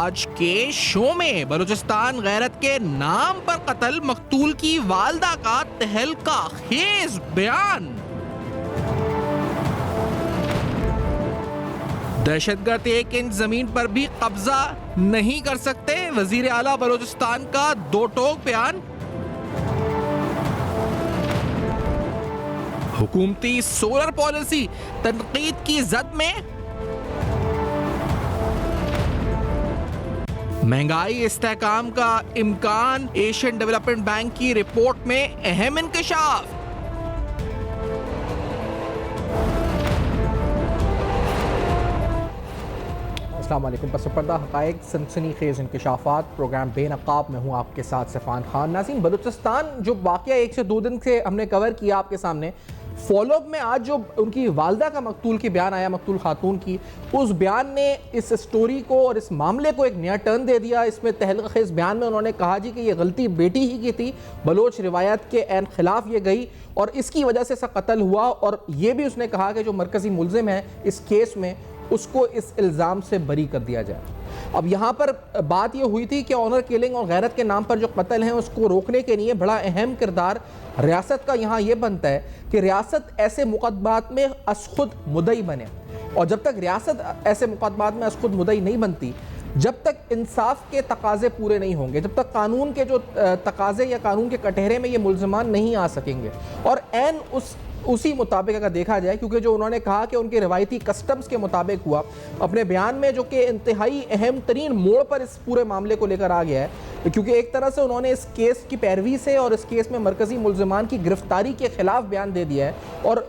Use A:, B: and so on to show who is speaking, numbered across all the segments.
A: आज के शो में बलूचिस्तान गैरत के नाम पर कत्ल मकतूल की वालदा का तहलका खेज बयान। दहशतगर्द 1 इंच जमीन पर भी कब्जा नहीं कर सकते, वजीर आला बलूचिस्तान का दो टोक बयान। हुकूमती सोलर पॉलिसी तनकीद की जद में। महंगाई इस्तेहकाम का इम्कान, एशियन डेवलपमेंट बैंक की रिपोर्ट में अहम इंकशाफ। अस्सलाम वालेकुम। पस पर्दा हक़ाइक़ सनसनीखेज़ इंकशाफात, प्रोग्राम बेनकाब में हूँ आपके साथ सफ़ान खान। नाज़रीन, बलूचिस्तान जो वाक़या 1 से 2 दिन से हमने कवर किया आपके सामने, फॉलोअप में आज जो उनकी वालदा का मकतूल की बयान आया, मकतूल खातून की, उस बयान ने इस स्टोरी को और इस मामले को एक नया टर्न दे दिया। इसमें तहलखेज़ बयान में उन्होंने कहा जी कि ये गलती बेटी ही की थी, बलोच रिवायत के एन खिलाफ ये गई और इसकी वजह से ऐसा कत्ल हुआ। और ये भी उसने कहा कि जो मरकज़ी मुल्ज़िम है इस केस में, उसको इस इल्ज़ाम से बरी कर दिया जाए। अब यहाँ पर बात ये हुई थी कि ऑनर किलिंग और गैरत के नाम पर जो कत्ल हैं उसको रोकने के लिए बड़ा अहम किरदार रियासत का यहाँ ये बनता है कि रियासत ऐसे मुकदमात में असखुद मुद्दई बने। और जब तक रियासत ऐसे मुकदमात में असखुद मुद्दई नहीं बनती, जब तक इंसाफ के तकाजे पूरे नहीं होंगे, जब तक कानून के जो तकाजे या कानून के कटहरे में ये मुल्ज़िमान नहीं आ सकेंगे। और एन उसी मुताबिक अगर देखा जाए, क्योंकि जो उन्होंने कहा कि उनके रवायती कस्टम्स के मुताबिक हुआ अपने बयान में, जो कि इंतहाई अहम तरीन मोड़ पर इस पूरे मामले को लेकर आ गया है, क्योंकि एक तरह से उन्होंने इस केस की पैरवी से और इस केस में मरकज़ी मुल्ज़िमान की गिरफ्तारी के खिलाफ बयान दे दिया है और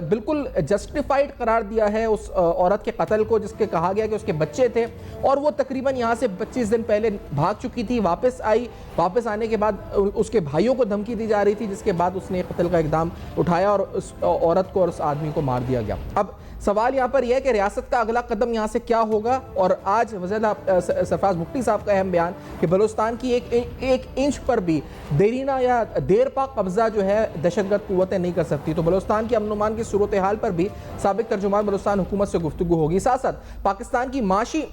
A: बिल्कुल जस्टिफाइड करार दिया है उस औरत के कत्ल को जिसके कहा गया कि उसके बच्चे थे और वो तकरीबन यहाँ से 25 दिन पहले भाग चुकी थी, वापस आई। वापस आने के बाद उसके भाइयों को धमकी दी जा रही थी, जिसके बाद उसने कत्ल का इक़दाम उठाया और उस औरत को और उस आदमी को मार दिया गया। अब सवाल यहाँ पर यह है कि रियासत का अगला कदम यहाँ से क्या होगा। और आज वज़ीर सरफराज मुफ्ती साहब का अहम बयान कि बलूचिस्तान की एक इंच पर भी देरीना या देर पा कब्जा जो है दहशतगर्द कुव्वतें नहीं कर सकती। तो बलूचिस्तान की अमन-ओ-अमान की सूरत हाल पर भी साबिक तर्जुमान बलूचिस्तान हुकूमत से गुफ्तगू होगी। साथ साथ पाकिस्तान की माशी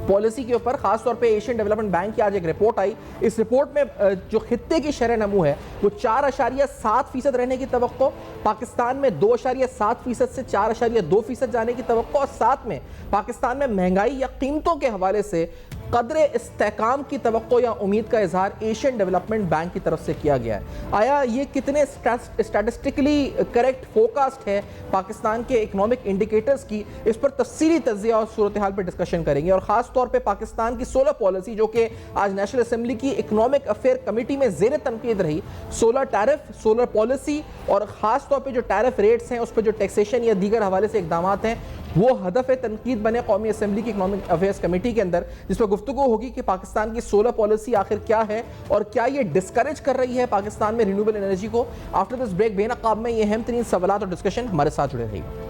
A: पॉलिसी के ऊपर खासतौर पे एशियन डेवलपमेंट बैंक की आज एक रिपोर्ट आई। इस रिपोर्ट में जो खित्ते की शरह नमू है वो 4.7% रहने की तवक्को, पाकिस्तान में 2.7% से 4.2% जाने की तवक्को, और साथ में पाकिस्तान में महंगाई या कीमतों के हवाले से कदरे इस्तेहकाम की तवक्को या उम्मीद का इजहार एशियन डेवलपमेंट बैंक की तरफ से किया गया है। आया ये कितने स्टैटिस्टिकली करेक्ट फोरकास्ट है पाकिस्तान के इकोनॉमिक इंडिकेटर्स की, इस पर तफसीली तज्जिया और सूरत हाल पर डिस्कशन करेंगे। और खास तौर पे पाकिस्तान की सोलर पॉलिसी, जो कि आज नेशनल असेंबली की इकोनॉमिक अफेयर कमेटी में ज़ेर तनकीद रही, सोलर टैरिफ, सोलर पॉलिसी और ख़ास तौर पे जो टैरिफ रेट्स हैं उस पर जो टैक्सेशन या दीगर हवाले से इकदाम हैं, वो हदफ तनकीद बने कौमी असेंबली की इकोनॉमिक अफेयर्स कमेटी के अंदर, जिस पर गुफ्तगू होगी कि पाकिस्तान की सोलर पॉलिसी आखिर क्या है और क्या ये डिस्करेज कर रही है पाकिस्तान में रिन्यूएबल एनर्जी को। आफ्टर दिस ब्रेक बेनकाब में ये अहम तरीन सवालात और डिस्कशन, हमारे साथ जुड़े रहिएगा।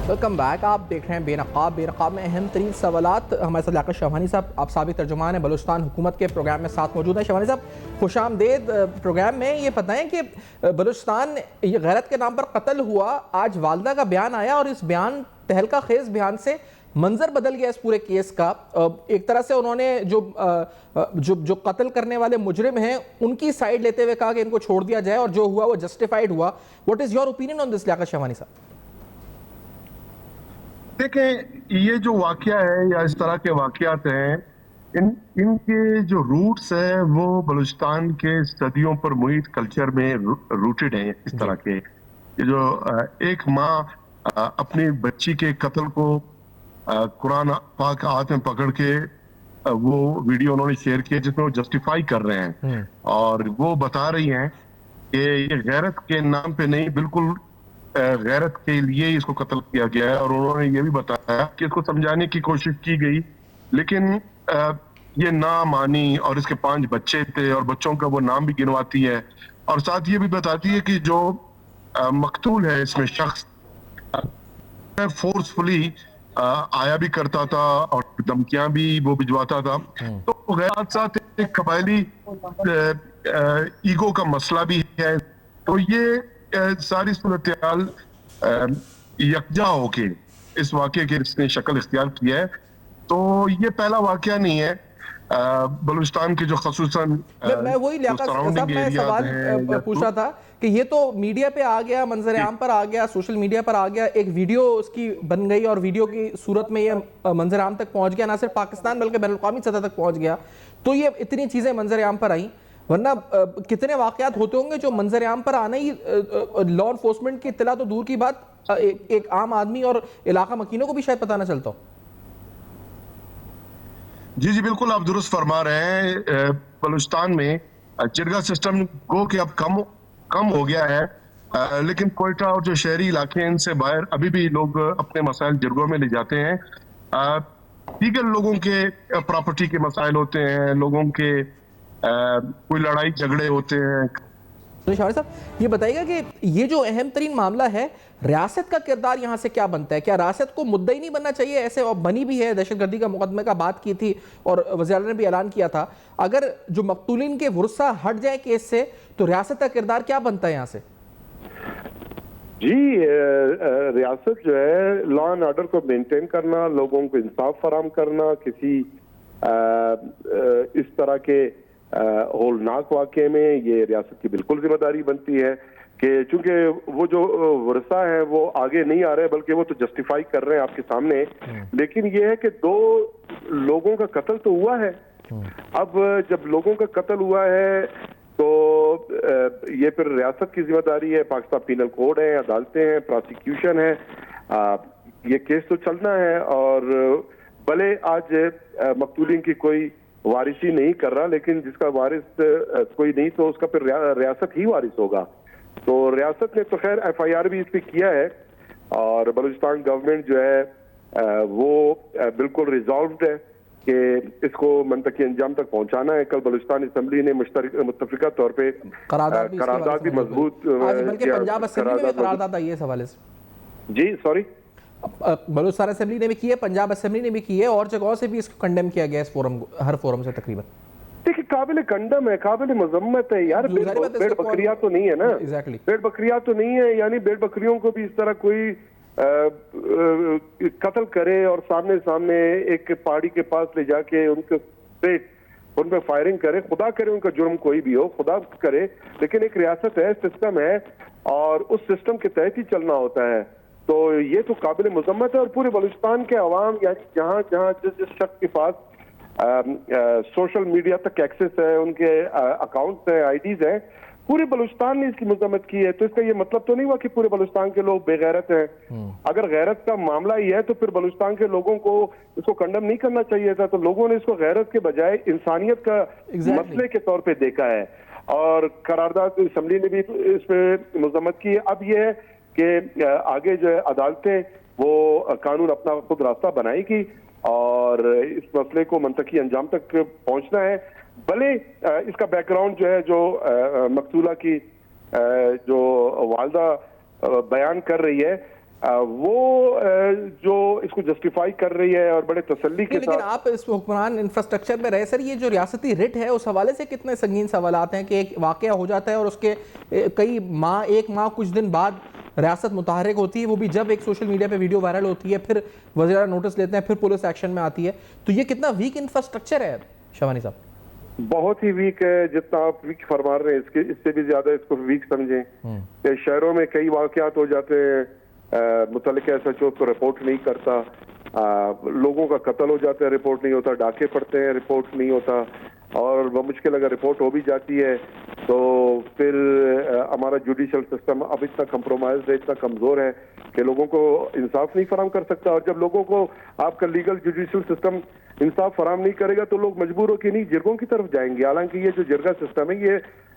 A: Welcome back. आप देख रहे हैं बेनकाब। बेनकाब में अहम तरीन सवालात। हमारे साथ लियाकत शहवानी साहब, आप साबिक तर्जुमान हैं बलूचिस्तान हुकूमत के, प्रोग्राम में साथ मौजूद हैं। शहवानी साहब, खुशामदेद प्रोग्राम में। ये बताएं कि बलूचिस्तान ये गैरत के नाम पर कत्ल हुआ, आज वालदा का बयान आया और इस बयान तहलका खेज बयान से मंजर बदल गया इस पूरे केस का। एक तरह से उन्होंने जो कत्ल करने वाले मुजरिम हैं उनकी साइड लेते हुए कहा कि इनको छोड़ दिया जाए और जो हुआ वो जस्टिफाइड हुआ। What is your opinion on this Liaquat Shahwani साहब?
B: देखें, ये जो वाकया है या इस तरह के वाकयात हैं, इनके जो रूट्स हैं वो बलूचिस्तान के सदियों पर मुहित कल्चर में रूटेड हैं। इस तरह के ये जो एक माँ अपनी बच्ची के कत्ल को कुरान पाक हाथ में पकड़ के वो वीडियो उन्होंने शेयर किया जिसमें वो जस्टिफाई कर रहे हैं और वो बता रही हैं कि ये गैरत के नाम पे नहीं, बिल्कुल गैरत के लिए इसको कत्ल किया गया है। और उन्होंने ये भी बताया कि इसको समझाने की कोशिश की गई, लेकिन ये ना मानी। और इसके 5 बच्चे थे और बच्चों का वो नाम भी गिनवाती है, और साथ ये भी बताती है कि जो मकतूल है इसमें शख्स फोर्सफुली आया भी करता था और धमकियां भी वो भिजवाता था। तो गैर साथ एक कबायली ईगो का मसला भी है। तो ये सारी सूरत हाल यकजा होके इस वाकये की इसने शक्ल इख्तियार की है। तो ये पहला वाकया नहीं है बलूचिस्तान के जो खसूसन
A: मैं वही
B: जो
A: लियाकत साहब
B: सराउंडिंग
A: मैं
B: एरियाज
A: सवाल
B: हैं
A: पूछ रहा था कि ये तो मीडिया पे आ गया, मंजर आम पर आ गया, सोशल मीडिया पर आ गया, एक वीडियो उसकी बन गई और वीडियो की सूरत में ये मंजर आम तक पहुंच गया, ना सिर्फ पाकिस्तान बल्कि बैनुल-अक़वामी सतह तक पहुंच गया। तो ये इतनी चीजें मंजर आम पर आई, वरना कितने वाकयात होते होंगे जो मंजर आम पर आना ही लॉ इन्फोर्समेंट की इत्तला तो दूर की बात, एक आम आदमी और इलाका मकीनों को भी शायद पता ना चलता हो।
B: जी जी बिल्कुल, आप दुरुस्त फरमा रहे हैं। बलूचिस्तान में जिरगा सिस्टम गो कि अब कम हो गया है, लेकिन कोयटा और जो शहरी इलाके हैं इनसे बाहर अभी भी लोग अपने मसाइल जिरगों में ले जाते हैं। दीगर लोगों के प्रॉपर्टी के मसाइल होते हैं, लोगों के कोई लड़ाई झगड़े होते हैं।
A: तो शामिर साहब ये बताइएगा कि ये जो अहम तरीन मामला है, रियासत का किरदार यहाँ से क्या बनता है? क्या रियासत को मुद्दा ही नहीं बनना चाहिए? ऐसे और बनी भी है, दहशतगर्दी का मुकदमे का बात की थी और वज़ीर ने भी ऐलान किया था। अगर जो मकतूलिन के वर्सा हट जाए केस से, तो रियासत का किरदार क्या बनता है यहाँ से?
C: जी, रियासत जो है लॉ एंड ऑर्डर को मेंटेन करना, लोगों को इंसाफ फराम करना, किसी इस तरह के होलनाक वाक़े में ये रियासत की बिल्कुल जिम्मेदारी बनती है कि चूंकि वो जो वर्षा है वो आगे नहीं आ रहे बल्कि वो तो जस्टिफाई कर रहे हैं आपके सामने। लेकिन ये है कि 2 लोगों का कत्ल तो हुआ है। अब जब लोगों का कत्ल हुआ है तो ये फिर रियासत की जिम्मेदारी है। पाकिस्तान पीनल कोड है, अदालतें हैं, प्रोसिक्यूशन है, ये केस तो चलना है। और भले आज मकतूलिन की कोई वारिसी नहीं कर रहा, लेकिन जिसका वारिस कोई नहीं तो उसका फिर रियासत ही वारिस होगा। तो रियासत ने तो खैर FIR भी इस पे किया है और बलूचिस्तान गवर्नमेंट जो है वो बिल्कुल रिजॉल्व्ड है कि इसको मंतकी अंजाम तक पहुंचाना है। कल बलूचिस्तान असम्बली ने मुत्तफिका तौर पे करारदाद भी मजबूत,
A: बल्कि पंजाब असेंबली में करारदाद आई है इस हवाले से।
C: जी सॉरी,
A: बलूचिस्तान असेंबली ने भी की है, पंजाब असेंबली ने भी की है और जगहों से भी इसको कंडेम किया गया इस फोरम, हर फोरम से तकरीबन।
C: देखिए, काबिल कंडम है, काबिल मजम्मत है यार। भेड़ बकरियां तो नहीं है ना, भेड़ बकरियां तो नहीं है। यानी भेड़ बकरियों को भी इस तरह कोई कत्ल करे और सामने सामने एक पहाड़ी के पास ले जाके उन पे फायरिंग करे, खुदा करे उनका जुर्म कोई भी हो, खुदा करे। लेकिन एक रियासत है, सिस्टम है और उस सिस्टम के तहत ही चलना होता है। तो ये तो काबिल मजम्मत है। और पूरे बलूचिस्तान के अवाम यानी जहाँ जहाँ जिस शख्स के पास सोशल मीडिया तक एक्सेस है, उनके अकाउंट्स है, IDs है, पूरे बलूचिस्तान ने इसकी मजम्मत की है। तो इसका ये मतलब तो नहीं हुआ कि पूरे बलूचिस्तान के लोग बेगैरत हैं। अगर गैरत का मामला ही है तो फिर बलूचिस्तान के लोगों को इसको कंडम नहीं करना चाहिए था। तो लोगों ने इसको गैरत के बजाय इंसानियत का मसले के तौर पे देखा है और करारदाद असेंबली ने भी इस पे मजम्मत की है। अब ये है कि आगे जो है अदालतें वो कानून अपना खुद रास्ता बनाएगी और इस मसले को मंतकी अंजाम तक पहुंचना है। भले इसका बैकग्राउंड जो है, जो मकतूला की जो वालदा बयान कर रही है, वो जो इसको जस्टिफाई कर रही है और बड़े तसल्ली के साथ।
A: लेकिन आप इस हुक्मरान इंफ्रास्ट्रक्चर में रहे सर, ये जो रियासती रिट है उस हवाले से कितने संगीन सवालात हैं कि एक वाकया हो जाता है और उसके कई माह, 1 माह कुछ दिन बाद रियासत मुतहरिक होती है, वो भी जब एक सोशल मीडिया पे वीडियो वायरल होती है, फिर वज़ीर नोटिस लेते हैं, फिर पुलिस एक्शन में आती है। तो ये कितना वीक इंफ्रास्ट्रक्चर है शवानी साहब?
C: बहुत ही वीक है। जितना आप वीक फरमा रहे हैं इससे भी ज्यादा इसको वीक समझें। शहरों में कई वाकयात हो जाते हैं, मुतल्लिका SHO को रिपोर्ट नहीं करता, लोगों का कत्ल हो जाता है, रिपोर्ट नहीं होता, डाके पड़ते हैं, रिपोर्ट नहीं होता, और बमुश्किल अगर रिपोर्ट हो भी जाती है तो फिर हमारा जुडिशल सिस्टम अब इतना कंप्रोमाइज है, इतना कमजोर है कि लोगों को इंसाफ नहीं फराम कर सकता। और जब लोगों को आपका लीगल जुडिशल सिस्टम इंसाफ फराम नहीं करेगा तो लोग मजबूर हो कि नहीं जिरगों की तरफ जाएंगे। हालांकि ये जो जिरगा सिस्टम है ये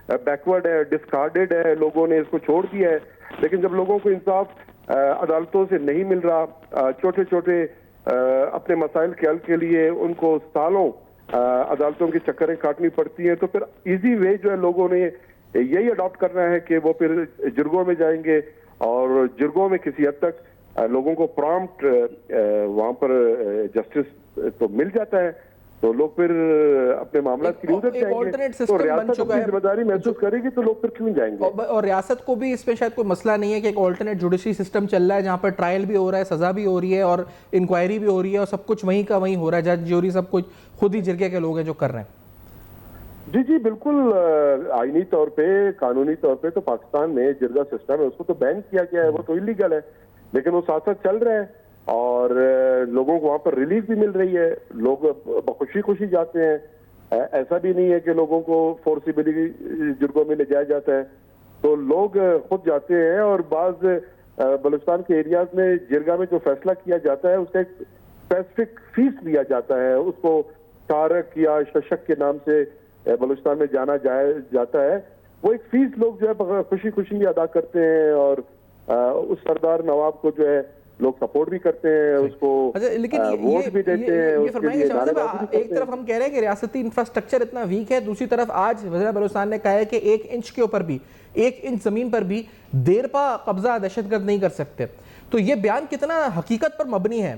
C: बैकवर्ड है, डिस्कार्डेड है, लोगों ने इसको छोड़ दिया है। लेकिन जब लोगों को इंसाफ अदालतों से नहीं मिल रहा, छोटे छोटे अपने मसाइल के हल के लिए उनको सालों अदालतों की चक्करें काटनी पड़ती हैं, तो फिर इजी वे जो है लोगों ने यही अडॉप्ट करना है कि वो फिर जुर्गों में जाएंगे और जुर्गों में किसी हद तक लोगों को प्रॉम्प्ट वहां पर जस्टिस तो मिल जाता है, तो लोग फिर अपने मामला की उधर जाएंगे। तो रियासत अपनी जिम्मेदारी महसूस करेगी तो लोग फिर क्यों जाएंगे।
A: और रियासत को भी इसमें शायद कोई मसला नहीं है कि एक ऑल्टरनेट जुडिशरी सिस्टम चल रहा है जहां पर ट्रायल भी हो रहा है, सजा भी हो रही है और इंक्वायरी भी हो रही है और सब कुछ वहीं का वहीं हो रहा है, जज ज्यूरी सब कुछ खुद ही जिरगे के लोग हैं जो कर रहे हैं।
C: जी जी बिल्कुल, आईनी तौर पे, कानूनी तौर पे तो पाकिस्तान में जिरगा सिस्टम है उसको तो बैन किया गया है, वो तो इलीगल है, लेकिन वो साथ साथ चल रहा है और लोगों को वहां पर रिलीफ भी मिल रही है, लोग खुशी खुशी जाते हैं। ऐसा भी नहीं है कि लोगों को फोर्सिबली जुर्गों में ले जाया जाता है, तो लोग खुद जाते हैं। और बाज बलूचिस्तान के एरियाज में जिरगा में जो फैसला किया जाता है उसका एक स्पेसिफिक फीस लिया जाता है, उसको तारक या शशक के नाम से बलूचिस्तान में जाना जाता है। वो एक फीस लोग जो है खुशी खुशी अदा करते हैं और उस सरदार नवाब को जो है लोग सपोर्ट भी करते हैं, उसको
A: लेकिन
C: वोट भी देते हैं।
A: एक तरफ हम कह रहे हैं कि रियासती इंफ्रास्ट्रक्चर इतना वीक है, दूसरी तरफ आज वज़ीर बलूचिस्तान ने कहा है कि 1 इंच के ऊपर भी, 1 इंच जमीन पर भी देरपा कब्जा दहशतगर्द नहीं कर सकते, तो ये बयान कितना हकीकत पर मबनी है?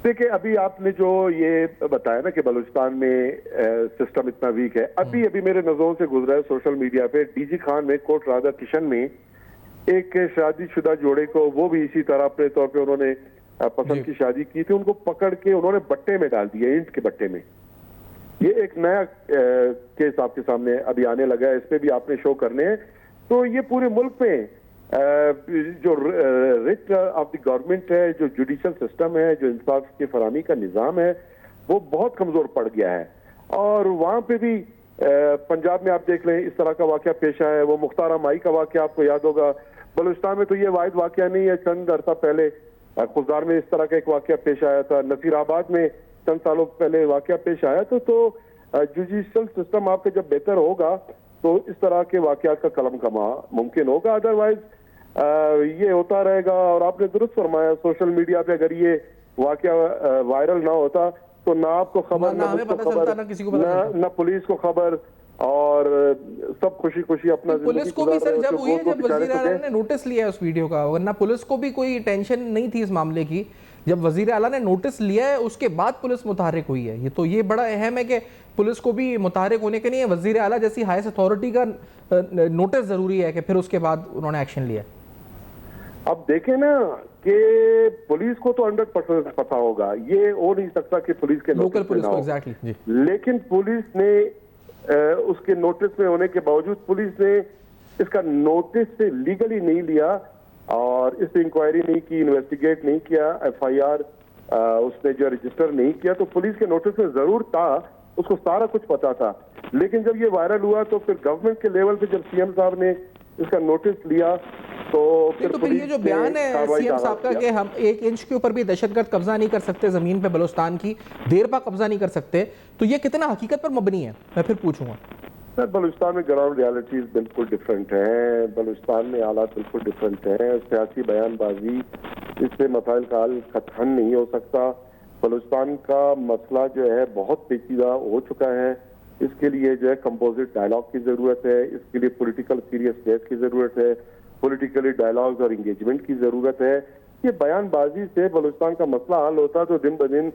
C: देखिए, अभी आपने जो ये बताया ना कि बलूचिस्तान में सिस्टम इतना वीक है, अभी अभी मेरे नजरों से गुजरा है सोशल मीडिया पे, डीजी खान में कोट राधा किशन में एक शादीशुदा जोड़े को, वो भी इसी तरह अपने तौर पे उन्होंने पसंद की शादी की थी, उनको पकड़ के उन्होंने बट्टे में डाल दिया, ईंट के बट्टे में। ये एक नया केस आपके सामने अभी आने लगा है, इस पे भी आपने शो करने हैं। तो ये पूरे मुल्क में जो रिट ऑफ द गवर्नमेंट है, जो जुडिशल सिस्टम है, जो इंसाफ की फराहमी का निज़ाम है, वो बहुत कमजोर पड़ गया है। और वहां पे भी पंजाब में आप देख लें इस तरह का वाकया पेश आया है, वो मुख्तार माई का वाकया आपको याद होगा। बलूचिस्तान में तो ये वाहिद वाकया नहीं है, चंद अरसा पहले खुजार में इस तरह का एक वाकया पेश आया था, नसीराबाद में चंद सालों पहले वाकया पेश आया। तो जुडिशल सिस्टम आपका जब बेहतर होगा तो इस तरह के वाकयात का कलम कमा मुमकिन होगा, अदरवाइज ये होता रहेगा। और आपने दुरुस्त फरमाया, सोशल मीडिया पे अगर ये वाकया वायरल ना होता तो ना आपको खबर, ना मुझको खबर, ना पुलिस को खबर, और सब खुशी खुशी अपना
A: पुलिस को भी सर जब हुई है, जब वजीर आला ने नोटिस लिया है उस वीडियो का, वरना पुलिस को भी कोई टेंशन नहीं थी इस मामले की। जब वजीर आला ने नोटिस लिया है उसके बाद पुलिस मुतहरिक हुई है। ये तो ये बड़ा अहम है कि पुलिस को भी मुतहरिक होने के लिए वजीर आला जैसी हाईएस्ट अथॉरिटी का नोटिस जरूरी है कि फिर उसके बाद उन्होंने एक्शन लिया।
C: अब देखें ना कि पुलिस को तो 100% पता होगा, ये हो नहीं सकता कि पुलिस के
A: लोकल पुलिस को एग्जैक्टली जी।
C: लेकिन पुलिस ने उसके नोटिस में होने के बावजूद पुलिस ने इसका नोटिस से लीगली नहीं लिया और इस पे इंक्वायरी नहीं की, इन्वेस्टिगेट नहीं किया, FIR उसने जो रजिस्टर नहीं किया। तो पुलिस के नोटिस में जरूर था, उसको सारा कुछ पता था। लेकिन जब ये वायरल हुआ तो फिर गवर्नमेंट के लेवल पे जब CM साहब ने इसका नोटिस लिया तो
A: फिर ये जो बयान है CM साहब का कि हम 1 इंच के ऊपर भी दहशतगर्द कब्जा नहीं कर सकते जमीन पे बलूचिस्तान की, देरपा कब्जा नहीं कर सकते, तो ये कितना हकीकत पर मबनी है, मैं फिर पूछूंगा।
C: सर, बलूचिस्तान में ग्राउंड रियलिटीज बिल्कुल डिफरेंट हैं, बलूचिस्तान में हालात बिल्कुल डिफरेंट हैं। सियासी बयानबाजी इससे मसाइल का हल कतई नहीं हो सकता। बलूचिस्तान का मसला जो है बहुत पेचीदा हो चुका है, इसके लिए जो है कंपोजिट डायलॉग की जरूरत है, इसके लिए पॉलिटिकल सीरियसनेस की जरूरत है, पॉलिटिकली डायलॉग और इंगेजमेंट की जरूरत है। ये बयानबाजी से बलूचिस्तान का मसला हल होता तो दिन ब दिन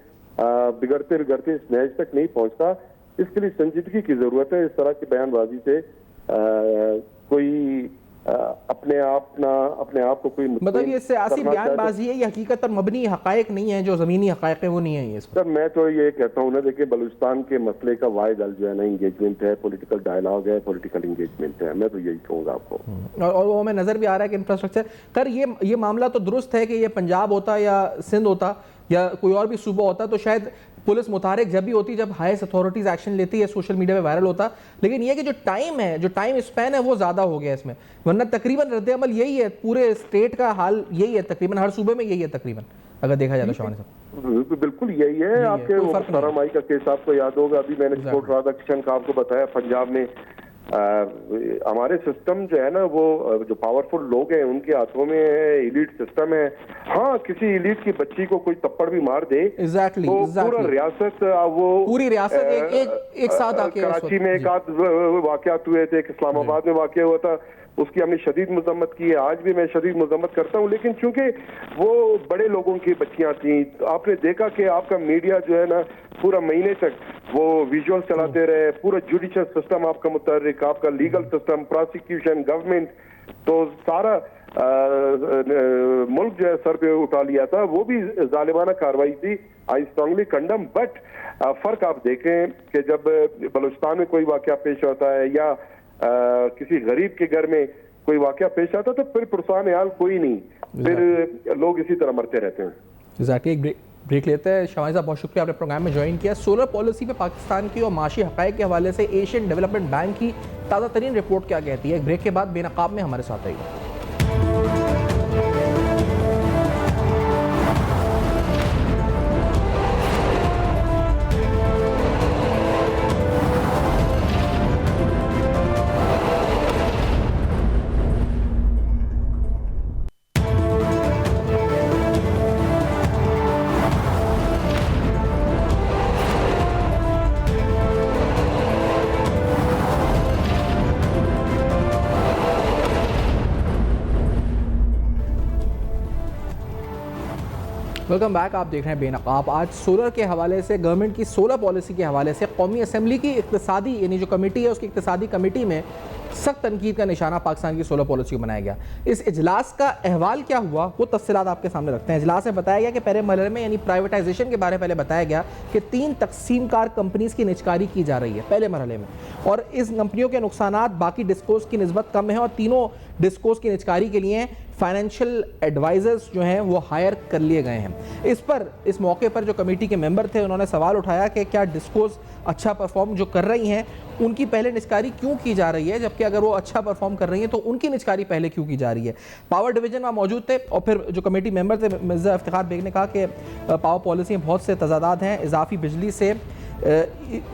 C: बिगड़ते बिगड़ते इस नहज तक नहीं पहुंचता। इसके लिए संजीदगी की जरूरत है। इस तरह की बयानबाजी से कोई अपने आप को कोई
A: मतलब ये सियासी बयानबाजी है, ये हकीकत पर मबनी हकायक नहीं है, जो जमीनी हकायक है वो नहीं है ये।
C: सर, मैं तो ये कहता हूँ ना, देखिए बलूचिस्तान के मसले का वाहिद हल जो है ना इंगेजमेंट है, पॉलिटिकल डायलॉग है, पॉलिटिकल इंगेजमेंट है। मैं तो यही कहूँगा आपको।
A: और वो हमें नजर भी आ रहा है कि इंफ्रास्ट्रक्चर कर ये मामला तो दुरुस्त है कि ये पंजाब होता या सिंध होता या कोई और भी सूबा होता तो शायद पुलिस मुतारिक जब भी होती जब हाईएस्ट अथॉरिटीज एक्शन लेती है, सोशल मीडिया में वायरल होता। लेकिन ये कि जो टाइम है, जो टाइम स्पैन है वो ज़्यादा हो गया इसमें, वरना तकरीबन रद्द-ए-अमल यही है, पूरे स्टेट का हाल यही है, तकरीबन हर सूबे में यही है तकरीबन, अगर देखा जाए तो। शवानी साहब,
C: बिल्कुल यही है। आपके मुख्तार माई का केस आपको याद होगा, अभी मैंने कोट राधा किशन का आपको बताया, पंजाब में हमारे सिस्टम जो है ना वो जो पावरफुल लोग हैं उनके हाथों में है, एलीट सिस्टम है। हाँ, किसी एलीट की बच्ची को कोई थप्पड़ भी मार दे
A: एग्जैक्टली
C: तो पूरा रियासत वो
A: पूरी रियासत एक साथ आके
C: कराची में एक आध वाकयात हुए थे, इस्लामाबाद में वाकया हुआ था, उसकी हमने शदीद मजम्मत की है, आज भी मैं शदीद मजम्मत करता हूँ। लेकिन चूंकि वो बड़े लोगों की बच्चियां थी, आपने देखा कि आपका मीडिया जो है ना पूरा महीने तक वो विजुअल चलाते रहे, पूरा जुडिशियल सिस्टम आपका मुतहर्रिक, आपका लीगल सिस्टम, प्रोसिक्यूशन, गवर्नमेंट, तो सारा मुल्क जो है सर पे उठा लिया था। वो भी जालिमाना कार्रवाई थी, आई स्ट्रांगली कंडम। बट फर्क आप देखें कि जब बलूचिस्तान में कोई वाकया पेश होता है या किसी गरीब के घर में कोई वाकया पेश आता है तो फिर पुरसान हाल कोई नहीं, फिर लोग इसी तरह मरते रहते हैं।
A: एग्जैक्टली। एक ब्रेक लेते हैं। शमाई साहब, बहुत शुक्रिया आपने प्रोग्राम में ज्वाइन किया। सोलर पॉलिसी पे पाकिस्तान की और माशी हक़ाइक़ के हवाले से एशियन डेवलपमेंट बैंक की ताज़ा तरीन रिपोर्ट क्या कहती है, एक ब्रेक के बाद बेनकाब में हमारे साथ रहिए। Welcome back. आप देख रहे हैं बेनकाब। आज सोलर के हवाले से, गवर्नमेंट की सोलर पॉलिसी के हवाले से कौमी असम्बली की इक़्तिसादी यानी जो कमेटी है उसकी इक़्तिसादी कमेटी में सख्त तनकीद का निशाना पाकिस्तान की सोलर पॉलिसी को बनाया गया। इस इजलास का अहवाल क्या हुआ वो तफसीलात आपके सामने रखते हैं। इजलास में बताया गया कि पहले मरहले में यानी प्राइवेटाइजेशन के बारे में पहले बताया गया कि 3 तकसीम कार कंपनीज की निजकारी की जा रही है पहले मरहले में, और इस कंपनियों के नुकसानात बाकी डिस्कोस की निस्बत कम है और तीनों डिस्कोस की निजकारी के लिए फाइनेंशियल एडवाइजर्स जो हैं वो हायर कर लिए गए हैं। इस मौके पर जो कमेटी के मेंबर थे उन्होंने सवाल उठाया कि क्या डिस्कोस अच्छा परफॉर्म जो कर रही हैं उनकी पहले निजकारी क्यों की जा रही है, जबकि अगर वो अच्छा परफॉर्म कर रही हैं तो उनकी निजकारी पहले क्यों की जा रही है। पावर डिवीजन वहाँ मौजूद थे और फिर जो कमेटी मेंबर थे मिर्ज़ा इफ्तिखार बेग ने कहा कि पावर पॉलिसी में बहुत से तजादात हैं, इजाफी बिजली से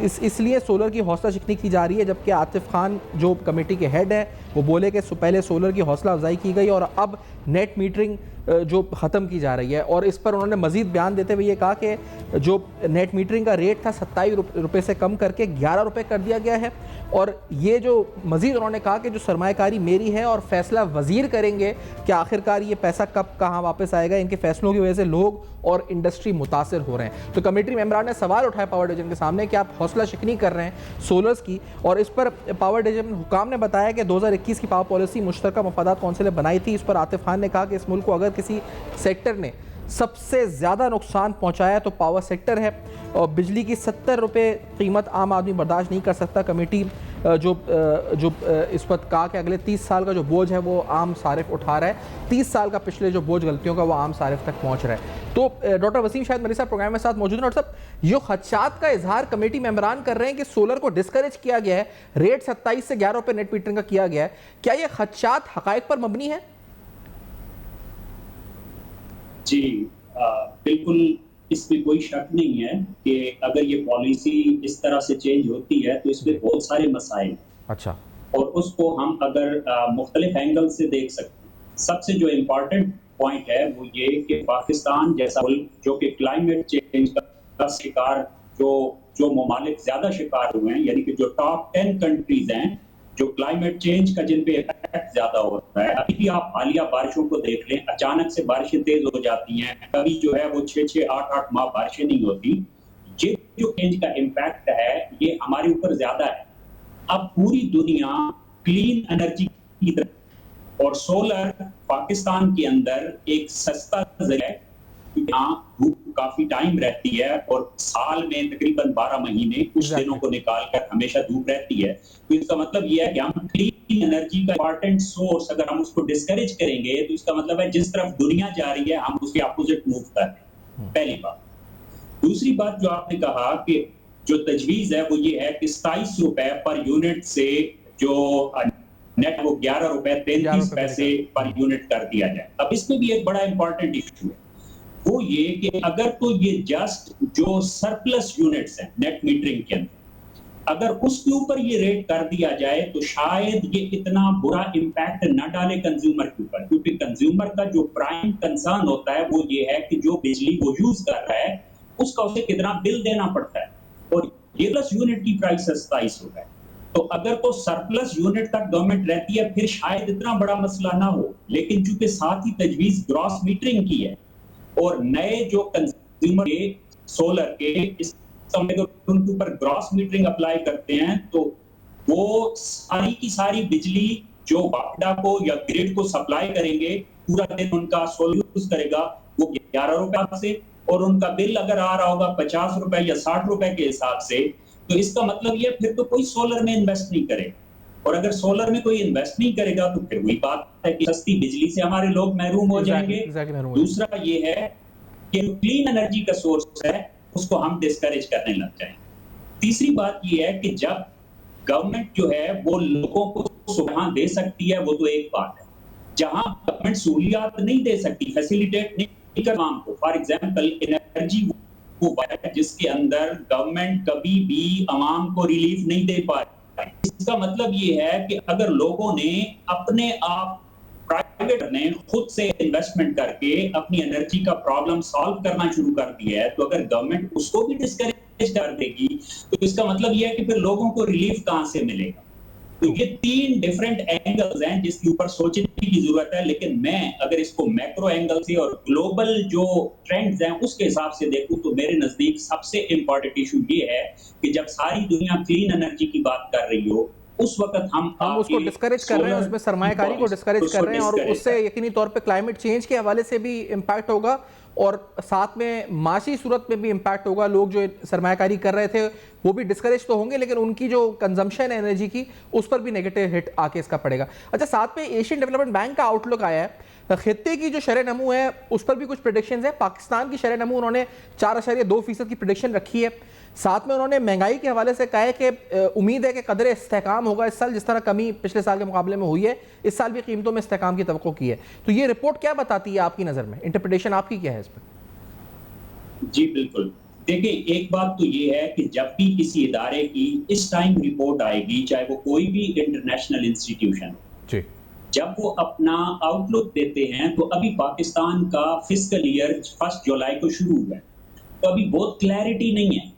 A: इसलिए सोलर की हौसला शिकनी की जा रही है, जबकि आतिफ खान जो कमेटी के हेड हैं वो बोले कि पहले सोलर की हौसला अफजाई की गई और अब नेट मीटरिंग जो ख़त्म की जा रही है। और इस पर उन्होंने मज़ीद बयान देते हुए ये कहा कि जो नेट मीटरिंग का रेट था 27 रुपये से कम करके 11 रुपये कर दिया गया है। और ये जो मज़ीद उन्होंने कहा कि जो सरमायाकारी मेरी है और फैसला वज़ीर करेंगे कि आखिरकार ये पैसा कब कहाँ वापस आएगा, इनके फैसलों की वजह से लोग और इंडस्ट्री मुतासर हो रहे हैं। तो कमेटी मेंबरान ने सवाल उठाया पावर डिवीजन के सामने कि आप हौसला शिकनी कर रहे हैं सोलर्स की, और इस पर पावर डिवीजन हुकाम ने बताया कि 2021 की पावर पॉलिसी मुश्तरका मफादात कौंसिल ने बनाई थी। इस पर आतिफ खान ने कहा कि इस मुल्क को अगर किसी सेक्टर ने सबसे ज़्यादा नुकसान पहुंचाया तो पावर सेक्टर है और बिजली की 70 रुपये कीमत आम आदमी बर्दाश्त नहीं कर सकता। कमेटी जो इस पर कहा कि अगले 30 साल का जो बोझ है वो आम सारिफ उठा रहा है, 30 साल का पिछले जो बोझ गलतियों का वो आम सारिफ तक पहुंच रहा है। तो डॉक्टर वसीम शायद मेरे साथ प्रोग्राम में साथ मौजूद हैं। डॉक्टर साहब, ये खदशात का इजहार कमेटी मेंबरान कर रहे हैं कि सोलर को डिस्करेज किया गया है, रेट 27 से 11 रुपये नेट मीटरिंग का किया गया है, क्या ये खदशात हकायक पर मबनी है?
D: जी बिल्कुल, इसमें कोई शक नहीं है कि अगर ये पॉलिसी इस तरह से चेंज होती है तो इसमें बहुत सारे मसाइल,
A: अच्छा, और
D: उसको हम अगर मुख्तलिफ एंगल से देख सकते हैं। सबसे जो इम्पोर्टेंट पॉइंट है वो ये कि पाकिस्तान जैसा मुल्क जो कि क्लाइमेट चेंज का शिकार जो ममालिक ज्यादा शिकार हुए हैं, यानी कि जो टॉप 10 कंट्रीज हैं जो क्लाइमेट चेंज का जिन पे इफेक्ट ज्यादा होता है। अभी भी आप हालिया बारिशों को देख लें, अचानक से बारिशें तेज हो जाती हैं, कभी जो है वो 6-6, 8-8 माह बारिशें नहीं होती। ये जो चेंज का इम्पैक्ट है ये हमारे ऊपर ज्यादा है। अब पूरी दुनिया क्लीन एनर्जी की तरफ, और सोलर पाकिस्तान के अंदर एक सस्ता जरिया है। यहाँ धूप काफी टाइम रहती है और साल में तकरीबन 12 महीने कुछ दिनों को निकालकर हमेशा धूप रहती है। तो इसका मतलब यह है कि हम क्लीन एनर्जी का इंपॉर्टेंट सोर्स अगर हम उसको डिस्करेज करेंगे तो इसका मतलब है जिस तरफ दुनिया जा रही है हम उसके अपोजिट मूव कर रहे हैं, पहली बात। दूसरी बात जो आपने कहा कि जो तजवीज है वो ये है कि 27 रुपए पर यूनिट से जो नेट वो 11 रुपए 33 पैसे पर यूनिट कर दिया जाए। अब इसमें भी एक बड़ा इंपॉर्टेंट इशू है, वो ये कि अगर तो ये जस्ट जो सरप्लस यूनिट्स हैं नेट मीटरिंग के अंदर, अगर उसके ऊपर ये रेट कर दिया जाए तो शायद ये इतना बुरा इम्पैक्ट न डाले कंज्यूमर के ऊपर, क्योंकि कंज्यूमर का जो प्राइम कंसर्न होता है वो ये है कि जो बिजली वो यूज कर रहा है उसका उसे कितना बिल देना पड़ता है, और ये प्लस यूनिट की प्राइस 27 रुपए। तो अगर तो सरप्लस यूनिट तक गवर्नमेंट रहती है फिर शायद इतना बड़ा मसला ना हो, लेकिन चूंकि साथ ही तजवीज ग्रॉस मीटरिंग की है और नए जो कंज्यूमर के सोलर के इस समय तो उनके ऊपर ग्रॉस मीटरिंग अप्लाई करते हैं, तो वो सारी की सारी बिजली जो बापडा को या ग्रिड को सप्लाई करेंगे पूरा दिन उनका सोलर यूज करेगा वो 11 रुपए से, और उनका बिल अगर आ रहा होगा 50 रुपए या 60 रुपए के हिसाब से, तो इसका मतलब ये फिर तो कोई सोलर में इन्वेस्ट नहीं करेगा। और अगर सोलर में कोई इन्वेस्ट नहीं करेगा तो फिर वही बात है कि सस्ती बिजली से हमारे लोग महरूम हो जाएंगे। दूसरा ये है कि क्लीन एनर्जी का सोर्स है उसको हम डिस्करेज करने लग जाएंगे। तीसरी बात ये है कि जब गवर्नमेंट जो है वो लोगों को सुविधा दे सकती है वो तो एक बात है, जहां गवर्नमेंट सहूलियात नहीं दे सकती, फैसिलिटेट नहीं कर काम को, फॉर एग्जांपल एनर्जी वो जिसके अंदर गवर्नमेंट कभी भी आवाम को रिलीफ नहीं दे पा रही। इसका मतलब ये है कि अगर लोगों ने अपने आप प्राइवेट ने खुद से इन्वेस्टमेंट करके अपनी एनर्जी का प्रॉब्लम सॉल्व करना शुरू कर दिया है, तो अगर गवर्नमेंट उसको भी डिस्करेज कर देगी तो इसका मतलब यह है कि फिर लोगों को रिलीफ कहां से मिलेगा। तो ये 3 डिफरेंट एंगल्स हैं जिसके ऊपर सोचने की जरूरत है, लेकिन मैं अगर इसको मैक्रो एंगल से और ग्लोबल जो ट्रेंड्स हैं उसके हिसाब से देखूं तो मेरे नजदीक सबसे इंपॉर्टेंट इशू ये है कि जब सारी दुनिया क्लीन एनर्जी की बात कर रही हो उस वक्त हम
A: उसको डिस्करेज कर रहे हैं, उसमें सरमायाकारी को डिस्करेज कर रहे हैं, और उससे यकीनी तौर पे क्लाइमेट चेंज के हवाले से भी इम्पैक्ट होगा और साथ में माशी सूरत में भी इम्पैक्ट होगा। लोग जो सरमायाकारी कर रहे थे वो भी डिस्करेज तो होंगे, लेकिन उनकी जो कंजम्पशन है एनर्जी की उस पर भी नेगेटिव हिट आके इसका पड़ेगा। अच्छा, साथ में एशियन डेवलपमेंट बैंक का आउटलुक आया है, खित्ते की जो शरह नमू है उस पर भी कुछ प्रेडिक्शंस है। पाकिस्तान की शरह नमू उन्होंने 4.2% की प्रेडिक्शन रखी है। साथ में उन्होंने महंगाई के हवाले से कहा है कि उम्मीद है कि कदर इस्तेहकाम होगा इस साल, जिस तरह कमी पिछले साल के मुकाबले में हुई है इस साल भी कीमतों में इस्तेहकाम की तवक्को की है। तो ये रिपोर्ट क्या बताती है आपकी नज़र में, इंटरप्रिटेशन आपकी क्या है इस पर?
D: जी बिल्कुल, देखिए एक बात तो ये है कि जब भी किसी इदारे की इस टाइम रिपोर्ट आएगी, चाहे वो कोई भी इंटरनेशनल इंस्टीट्यूशन, जब वो अपना आउटलुक देते हैं तो अभी पाकिस्तान का फिस्कल ईयर 1 जुलाई को शुरू हुआ है, तो अभी बहुत क्लैरिटी नहीं है।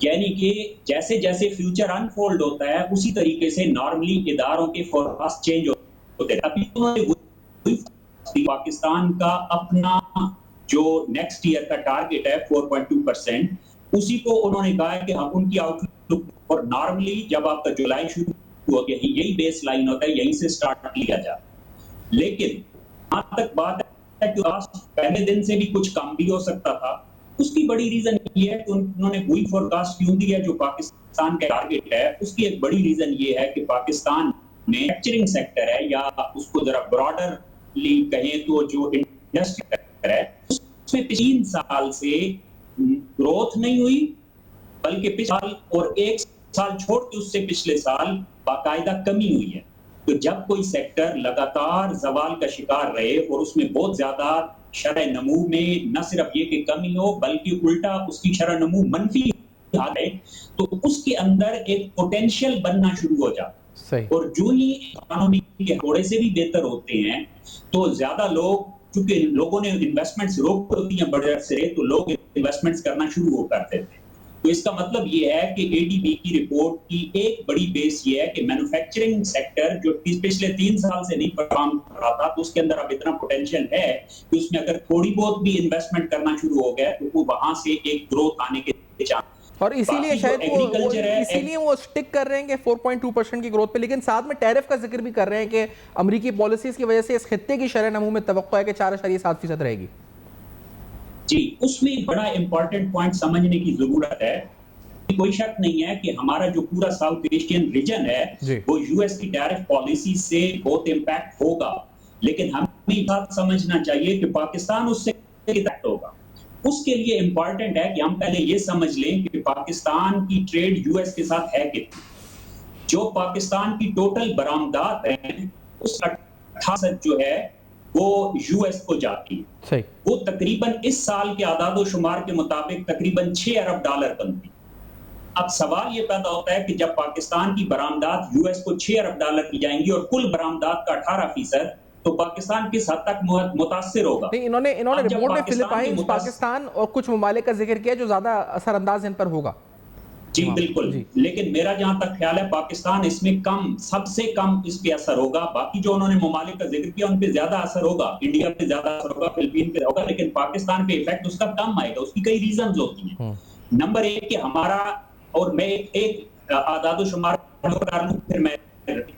D: यानी कि जैसे जैसे फ्यूचर अनफोल्ड होता है उसी तरीके से नॉर्मली इदारों के फोरकास्ट चेंज होते हैं। अभी तो पाकिस्तान का अपना जो नेक्स्ट ईयर का टारगेट है 4.2%, उसी को उन्होंने कहा है कि हम उनकी आउटलुक, और नॉर्मली जब आपका जुलाई शुरू हो गया यही बेस लाइन होता है, यहीं से स्टार्ट किया जाता। लेकिन जहां तक बात है कि पहले दिन से भी कुछ कम भी हो सकता था, उसकी बड़ी रीजन ये है कि उन्होंने वही फोरकास्ट क्यों दिया जो पाकिस्तान का टारगेट है। उसकी एक बड़ी रीजन ये है कि पाकिस्तान मैन्युफैक्चरिंग सेक्टर है, या उसको जरा ब्रॉडरली कहें तो जो इंडस्ट्री सेक्टर है, उसमें 3 साल से ग्रोथ नहीं हुई, बल्कि पिछले साल और 1 साल छोड़ के उससे पिछले साल बाकायदा कमी हुई है। तो जब कोई सेक्टर लगातार जवाल का शिकार रहे और उसमें बहुत ज्यादा शरह नमू में न सिर्फ ये कि कमी हो बल्कि उल्टा उसकी शरह नमू मनफी आ गए, तो उसके अंदर एक पोटेंशियल बनना शुरू हो जाता है। और जो ही इकोनॉमी के थोड़े से भी बेहतर होते हैं तो ज्यादा लोग, चूंकि लोगों ने इन्वेस्टमेंट्स रोक होती हैं बड़े अरसे, तो लोग इन्वेस्टमेंट्स करना शुरू हो करते थे। तो इसका मतलब ये है कि एडीबी की रिपोर्ट की एक बड़ी बेस ये है कि मैन्युफैक्चरिंग सेक्टर जो पिछले 3 साल से नहीं परफॉर्म कर रहा था, तो उसके अंदर अब इतना पोटेंशियल है कि उसमें अगर थोड़ी बहुत भी इन्वेस्टमेंट करना शुरू हो गया तो वो वहां से एक ग्रोथ आने के चांस,
A: और इसीलिए शायद इसीलिए वो स्टिक कर रहे हैं कि 4.2% की ग्रोथ पे, लेकिन साथ में टैरिफ का जिक्र भी कर रहे हैं कि अमेरिकी पॉलिसीज की वजह से इस खित्ते की शरह नमू में तवक्को है कि 4.7% रहेगी।
D: जी, उसमें बड़ा इंपॉर्टेंट पॉइंट समझने की जरूरत है। कोई शक नहीं है कि हमारा जो पूरा साउथ एशियन रीजन है वो यूएस की टैरिफ पॉलिसी से बहुत इंपैक्ट होगा, लेकिन हमें ये बात समझना चाहिए कि पाकिस्तान उससे इम्पैक्ट होगा। उसके लिए इंपॉर्टेंट है कि हम पहले ये समझ लें कि पाकिस्तान की ट्रेड यूएस के साथ है कितनी। जो पाकिस्तान की टोटल बरामदात है उसका 68% जो है वो यूएस को जाती है। वो तकरीबन इस साल के आदादो शुमार के मुताबिक तकरीबन $6 अरब बनती। अब सवाल ये पैदा होता है कि जब पाकिस्तान की बरामदात यूएस को $6 अरब की जाएंगी और कुल बरामदात का 18%, तो पाकिस्तान किस हद तक मुतासिर होगा?
A: नहीं, इन्होंने
D: अब जब
A: रिपोर्ट में
D: पाकिस्तान
A: फिलीपाइंस, पाकिस्तान और कुछ ममालिक का जिक्र किया जो ज्यादा असरअंदाज इन पर होगा।
D: जी बिल्कुल, लेकिन मेरा जहां तक ख्याल है पाकिस्तान इसमें कम, सबसे कम इस पे असर होगा। बाकी जो उन्होंने ममालिक का जिक्र किया उन पे ज्यादा असर होगा, इंडिया पे ज्यादा असर होगा, फिलीपीन पे होगा, लेकिन पाकिस्तान पे इफेक्ट उसका कम आएगा। उसकी कई रीजंस होती हैं। नंबर एक कि हमारा, और मैं एक आदादोशुमार कर लूं, फिर मैं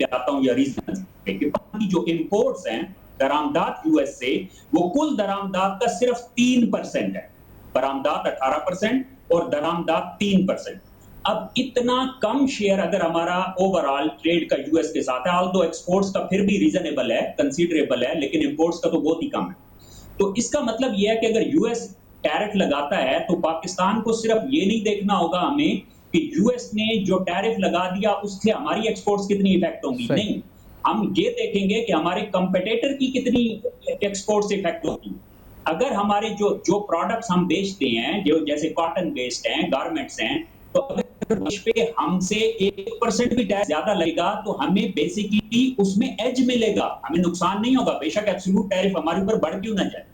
D: आता हूं या रीजन कि जो इंपोर्ट्स हैं दरामदात यूएस से, वो कुल दरामदात का सिर्फ 3% है। बरामदात 18% और दरामदात 3%। अब इतना कम शेयर अगर हमारा ओवरऑल ट्रेड का यूएस के साथ है, ऑल्दो एक्सपोर्ट्स का फिर भी रीजनेबल है, कंसीडरेबल है, लेकिन इंपोर्ट्स का तो बहुत ही कम है। तो इसका मतलब यह है कि अगर यूएस टैरिफ लगाता है तो पाकिस्तान को सिर्फ ये नहीं देखना होगा हमें कि यूएस ने जो टैरिफ लगा दिया उससे हमारी एक्सपोर्ट्स कितनी इफेक्ट होंगी। नहीं, हम ये देखेंगे कि हमारे कंपेटिटर की कितनी एक्सपोर्ट्स इफेक्ट होगी। अगर हमारे जो प्रोडक्ट्स हम बेचते हैं, जो जैसे कॉटन बेस्ड हैं, गारमेंट्स हैं, तो अगर उस पे हमसे 1% भी टैक्स ज्यादा लगेगा तो हमें बेसिकली उसमें एज मिलेगा, हमें नुकसान नहीं होगा, बेशक एब्सोल्यूट टैरिफ हमारे ऊपर बढ़ क्यों ना जाए।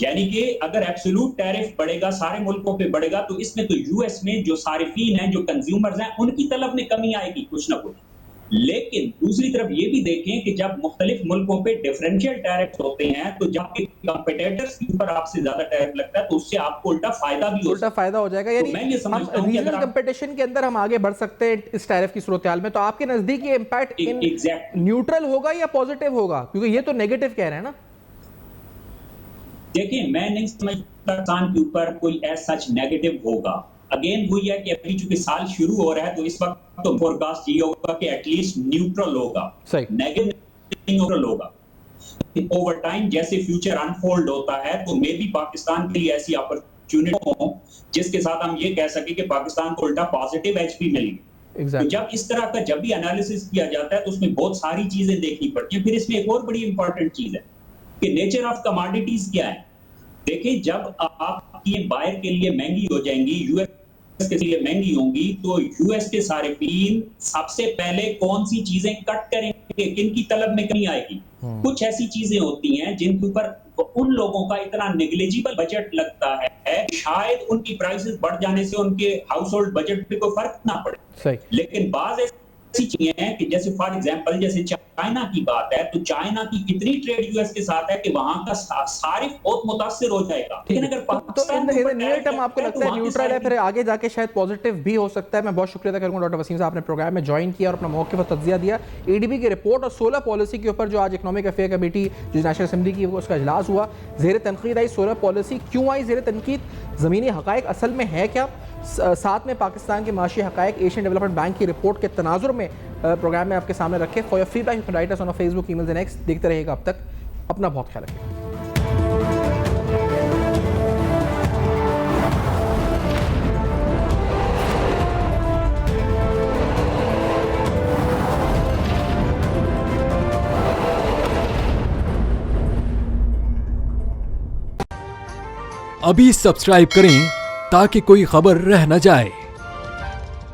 D: यानी कि अगर एब्सोल्यूट टैरिफ बढ़ेगा, सारे मुल्कों पे बढ़ेगा, तो इसमें तो यूएस में जो सारिफीन हैं, जो कंज्यूमर्स हैं, उनकी तलब में कमी आएगी कुछ ना कुछ। लेकिन दूसरी तरफ ये भी देखें कि जब मुख्तलिफ मुल्कों पे डिफरेंशियल टैरिफ होते हैं, तो जब कंपेटिटर्स के ऊपर आपसे ज्यादा टैरिफ लगता है तो उससे आपको उल्टा फायदा भी
A: उल्टा फायदा हो जाएगा। यानी
D: तो मैं ये समझता हूं कि
A: रीजनल कंपटीशन के अंदर हम आगे बढ़ सकते हैं इस टैरिफ की सूरत-ए-हाल में। तो आपके नजदीक ये इंपैक्ट न्यूट्रल होगा या पॉजिटिव होगा, क्योंकि ये तो नेगेटिव कह रहे हैं ना?
D: देखिए, मैं नहीं समझता पाकिस्तान के ऊपर कोई ऐसा सच नेगेटिव होगा। अगेन वही है कि अभी चूंकि साल शुरू हो रहा है तो इस वक्त तो फोरकास्ट ये होगा कि एटलीस्ट न्यूट्रल होगा, नेगेटिव न्यूट्रल होगा। ओवर टाइम जैसे फ्यूचर अनफोल्ड होता है तो मे बी पाकिस्तान के लिए ऐसी अपॉर्चुनिटी हो जिसके साथ हम ये कह सके कि पाकिस्तान को उल्टा पॉजिटिव एज भी मिलेगी। तो जब इस तरह का जब भी एनालिसिस किया जाता है तो उसमें बहुत सारी चीजें देखनी पड़ती हैं। फिर इसमें एक और बड़ी इंपॉर्टेंट चीज है कि नेचर ऑफ कमोडिटीज क्या है। देखिए, जब आपकी बायर के लिए महंगी हो जाएंगी, यूएस के लिए महंगी होंगी, तो यूएस के सारिफीन सबसे पहले कौन सी चीजें कट करेंगे, किनकी तलब में कमी आएगी। कुछ ऐसी चीजें होती हैं जिनके ऊपर उन लोगों का इतना नेग्लिजिबल बजट लगता है, शायद उनकी प्राइसेस बढ़ जाने से उनके हाउस होल्ड बजट पे कोई फर्क ना पड़े। लेकिन बाज ऐसी चीजें हैं कि जैसे फॉर एग्जांपल जैसे चाइना की बात है, तो चाइना की इतनी ट्रेड यूएस के साथ है कि वहां का सारिफ बहुत मुतासिर हो जाएगा। लेकिन अगर पाकिस्तान
A: तो इन नियर टर्म आपको लगता है न्यूट्रल है, फिर आगे जाके शायद पॉजिटिव भी हो सकता है। मैं बहुत शुक्रिया अदा करूंगा डॉक्टर वसीम साहब, आपने प्रोग्राम में ज्वाइन किया और अपना मौके पर तज्जिया दिया। एडीबी की रिपोर्ट और 16 पॉलिसी के ऊपर जो आज इकोनॉमिक अफेयर कमेटी जो नेशनल असेंबली की उसका इजलास हुआ, जेर तनकीद आई 16 पॉलिसी। क्यों आई जेर तनकीद? ज़मीनी हक़ाइक़ असल में है क्या? साथ में पाकिस्तान के माशी हक़ाइक़ एशियन डेवलपमेंट बैंक की रिपोर्ट के तनाजुर में प्रोग्राम में आपके सामने रखे। For your feedback you can write us on Facebook, emails and x. देखते रहिएगा। अब तक अपना बहुत ख्याल रखिएगा।
E: अभी सब्सक्राइब करें ताकि कोई खबर रह न जाए।